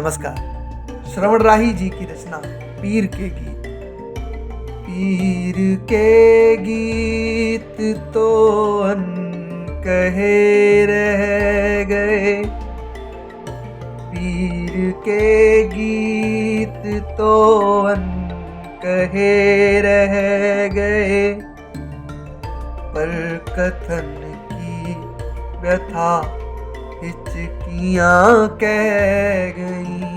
नमस्कार। श्रवण राही जी की रचना पीर के गीत। पीर के गीत तो अन कहे रह गए, पीर के गीत तो अन कहे रह गए, पर कथन की व्यथा हिचकियाँ कह गईं।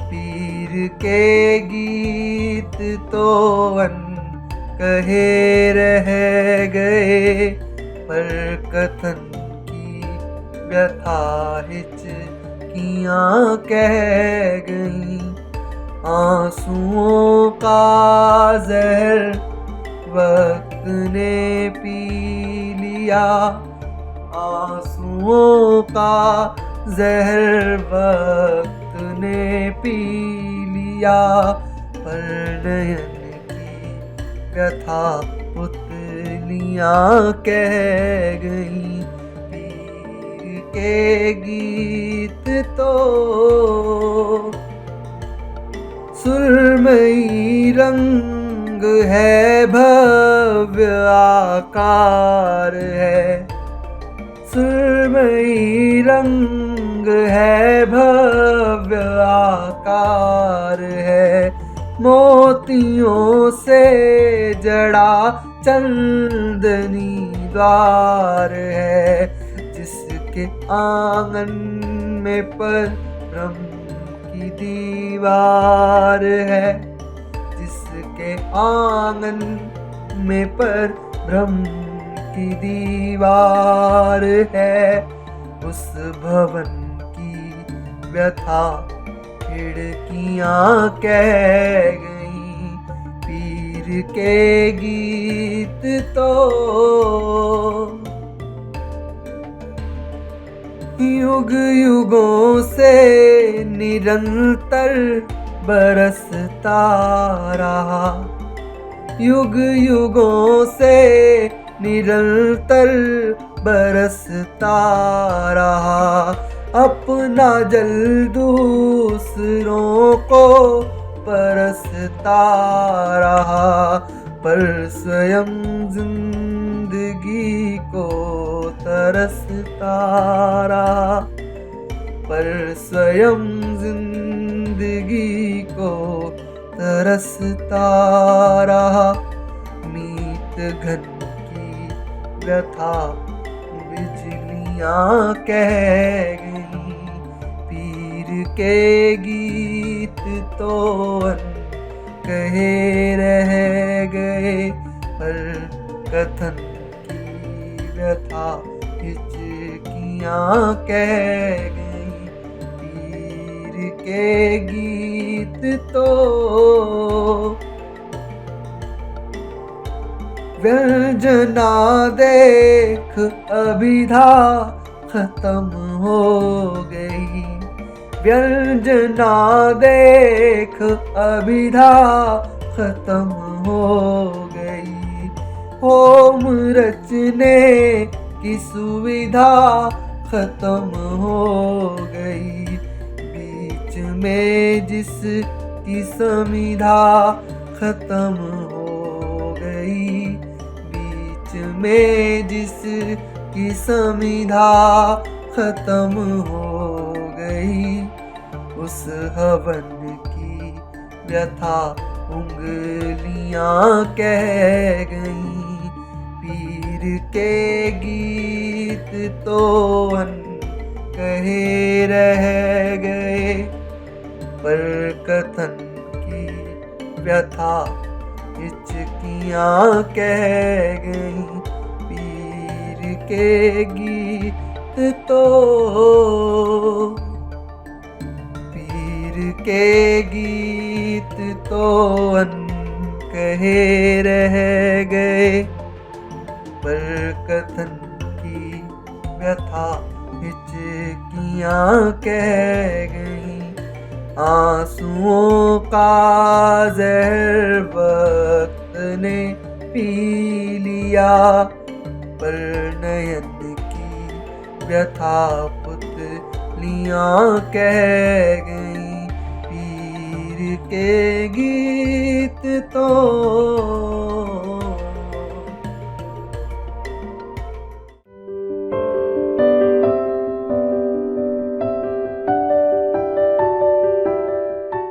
पीर के गीत तो अन कहे रह गए, पर कथन की व्यथा हिचकियाँ कह गईं। आंसुओं का जहर वक्त ने पी लिया, आंसुओं का जहर वक्त ने पी लिया, पर नयन की व्यथा पुतलियाँ कह गईं। पीर के गीत तो सुरमई रंग है, भव्य आकार है, सुरमई रंग है, भव्य आकार है। मोतियों से जड़ा चंदनी द्वार है, जिसके आंगन में पर ब्रह्म की दीवार है, जिसके आंगन में पर ब्रह्म की दीवार है। उस भवन की व्यथा खिड़कियाँ कह गईं। पीर के गीत तो युग युगों से निरंतर बरसता रहा, युग युगों से निरंतर बरसता रहा। अपना जल दूसरों को परसता रहा, पर स्वयं जिंदगी को तरसता रहा, पर स्वयं जिंदगी को तरसता रहा। मीत घन की व्यथा बिजलियाँ कह गईं। पीर के गीत तो अन कहे रह गए, पर कथन की व्यथा हिचकियाँ कह गईं। पीर के गीत तो व्यंजना देख अभिधा खत्म हो गई, व्यंजना देख अभिधा खत्म हो गई। होम रचने की सुविधा खत्म हो गई, बीच में जिसकी समिधा खत्म हो गई, बीच में जिसकी समिधा खत्म हो गई। उस हवन की व्यथा उंगलियाँ कह गईं। पीर के गीत तो अन कहे रह गए, पर कथन की व्यथा हिचकियाँ कह गईं। पीर के गीत तो पीर के गीत तो अन कहे रह गए, पर कथन की व्यथा हिचकियाँ कह गईं। आंसुओं का जहर वक्त ने पी लिया, पर नयन की व्यथा पुतलियाँ कह गईं। के गीत तो